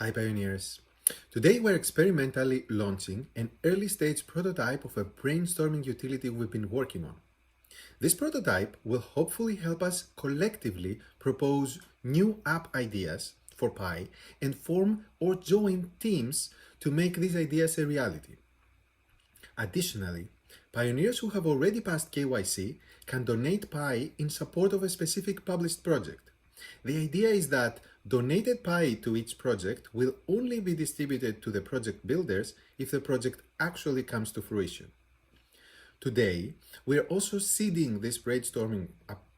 Hi pioneers! Today we're experimentally launching an early stage prototype of a brainstorming utility we've been working on. This prototype will hopefully help us collectively propose new app ideas for Pi and form or join teams to make these ideas a reality. Additionally, pioneers who have already passed KYC can donate Pi in support of a specific published project. The idea is that donated Pi to each project will only be distributed to the project builders if the project actually comes to fruition. Today, we are also seeding this brainstorming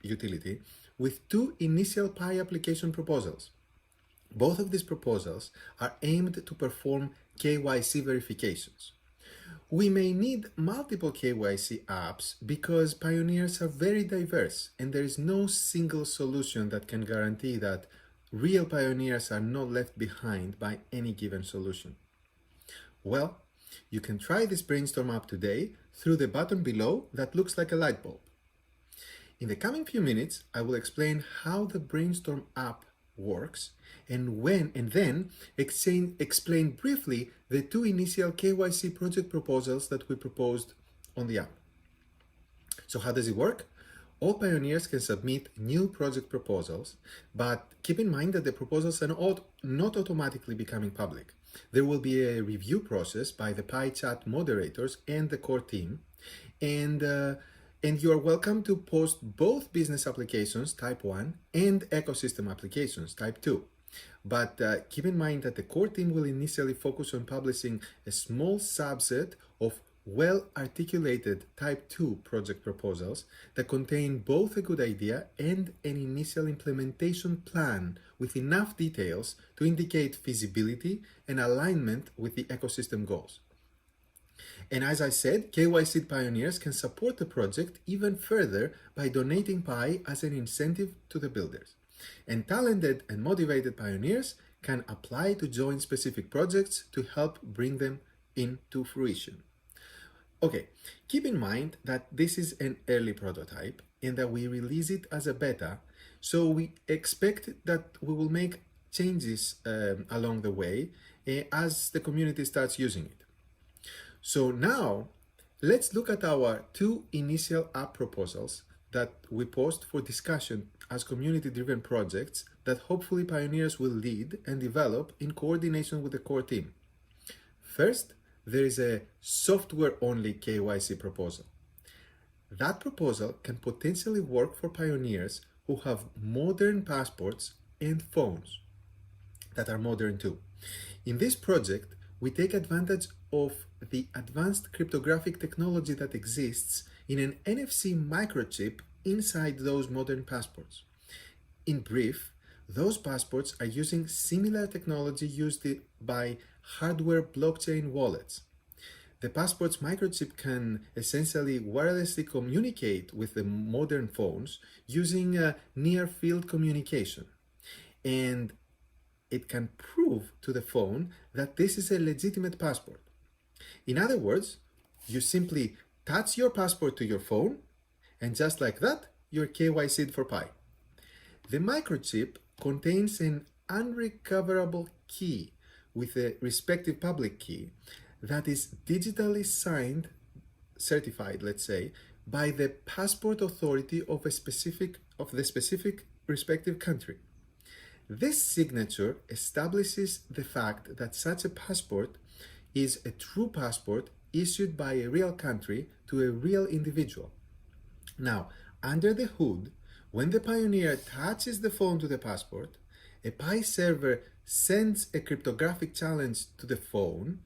utility with two initial Pi application proposals. Both of these proposals are aimed to perform KYC verifications. We may need multiple KYC apps because pioneers are very diverse and there is no single solution that can guarantee that real pioneers are not left behind by any given solution. Well, you can try this brainstorm app today through the button below that looks like a light bulb. In the coming few minutes, I will explain how the brainstorm app works and then explain briefly the two initial KYC project proposals that we proposed on the app. So how does it work? All pioneers can submit new project proposals, but keep in mind that the proposals are not automatically becoming public. There will be a review process by the PyChat moderators and the core team, and you are welcome to post both business applications type 1 and ecosystem applications type 2. But keep in mind that the core team will initially focus on publishing a small subset of well-articulated type 2 project proposals that contain both a good idea and an initial implementation plan with enough details to indicate feasibility and alignment with the ecosystem goals. And as I said, KYC pioneers can support the project even further by donating Pi as an incentive to the builders. And talented and motivated pioneers can apply to join specific projects to help bring them into fruition. Okay, keep in mind that this is an early prototype and that we release it as a beta, so we expect that we will make changes along the way as the community starts using it. So now, let's look at our two initial app proposals that we post for discussion as community-driven projects that hopefully pioneers will lead and develop in coordination with the core team. First, there is a software-only KYC proposal. That proposal can potentially work for pioneers who have modern passports and phones that are modern too. In this project, we take advantage of the advanced cryptographic technology that exists in an NFC microchip inside those modern passports. In brief, those passports are using similar technology used by hardware blockchain wallets. The passport's microchip can essentially wirelessly communicate with the modern phones using near-field communication. And it can prove to the phone that this is a legitimate passport. In other words, you simply touch your passport to your phone, and just like that, you're KYC'd for Pi. The microchip contains an unrecoverable key with a respective public key that is digitally signed, certified, let's say, by the passport authority of the specific respective country. This signature establishes the fact that such a passport is a true passport issued by a real country to a real individual. Now, under the hood, when the pioneer touches the phone to the passport, a Pi server sends a cryptographic challenge to the phone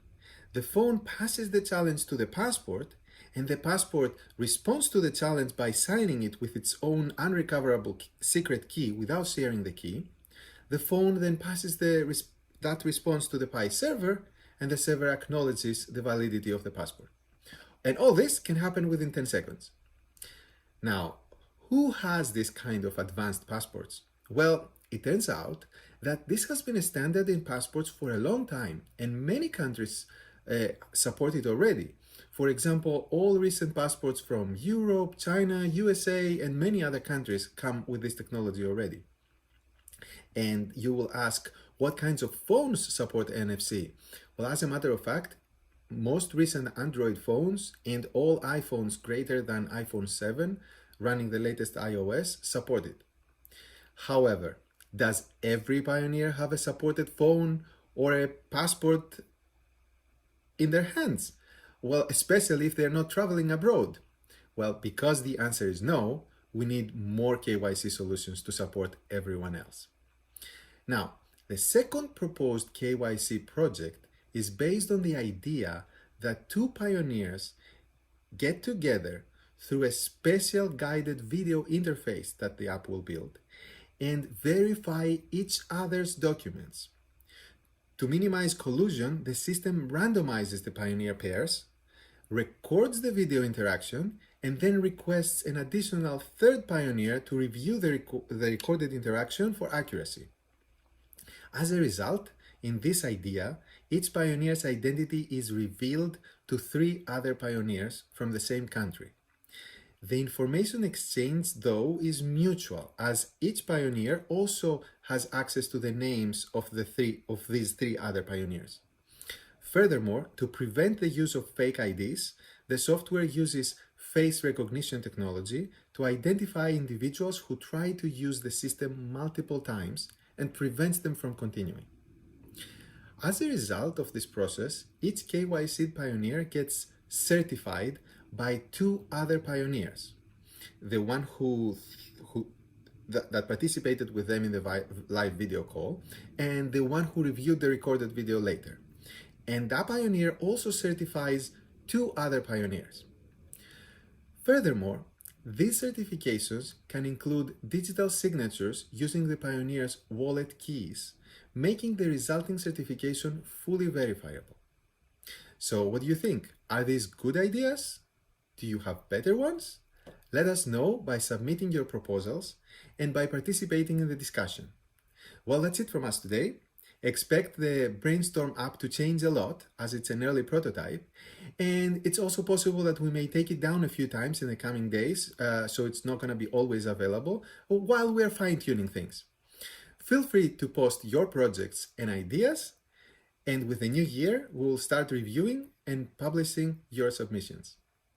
passes the challenge to the passport, and the passport responds to the challenge by signing it with its own unrecoverable secret key without sharing the key. The phone then passes that response to the Pi server, and the server acknowledges the validity of the passport. And all this can happen within 10 seconds. Now, who has this kind of advanced passports? Well, it turns out that this has been a standard in passports for a long time, and many countries support it already. For example, all recent passports from Europe, China, USA, and many other countries come with this technology already. And you will ask, What kinds of phones support NFC? Well, as a matter of fact, most recent Android phones and all iPhones greater than iPhone 7 running the latest iOS support it. However, does every pioneer have a supported phone or a passport in their hands? Well, especially if they're not traveling abroad. Well, because the answer is no, we need more KYC solutions to support everyone else. Now, the second proposed KYC project is based on the idea that two pioneers get together through a special guided video interface that the app will build and verify each other's documents. To minimize collusion, the system randomizes the pioneer pairs, records the video interaction, and then requests an additional third pioneer to review the recorded interaction for accuracy. As a result, in this idea, each pioneer's identity is revealed to 3 other pioneers from the same country. The information exchange, though, is mutual, as each pioneer also has access to the names of these 3 other pioneers. Furthermore, to prevent the use of fake IDs, the software uses face recognition technology to identify individuals who try to use the system multiple times and prevents them from continuing. As a result of this process, each KYC pioneer gets certified by 2 other pioneers. The one that participated with them in the live video call, and the one who reviewed the recorded video later. And that pioneer also certifies 2 other pioneers. Furthermore, these certifications can include digital signatures using the pioneer's wallet keys, making the resulting certification fully verifiable. So what do you think? Are these good ideas? Do you have better ones? Let us know by submitting your proposals and by participating in the discussion. Well, that's it from us today. Expect the Brainstorm app to change a lot as it's an early prototype, and it's also possible that we may take it down a few times in the coming days, so it's not going to be always available while we're fine-tuning things. Feel free to post your projects and ideas, and with the new year, we'll start reviewing and publishing your submissions.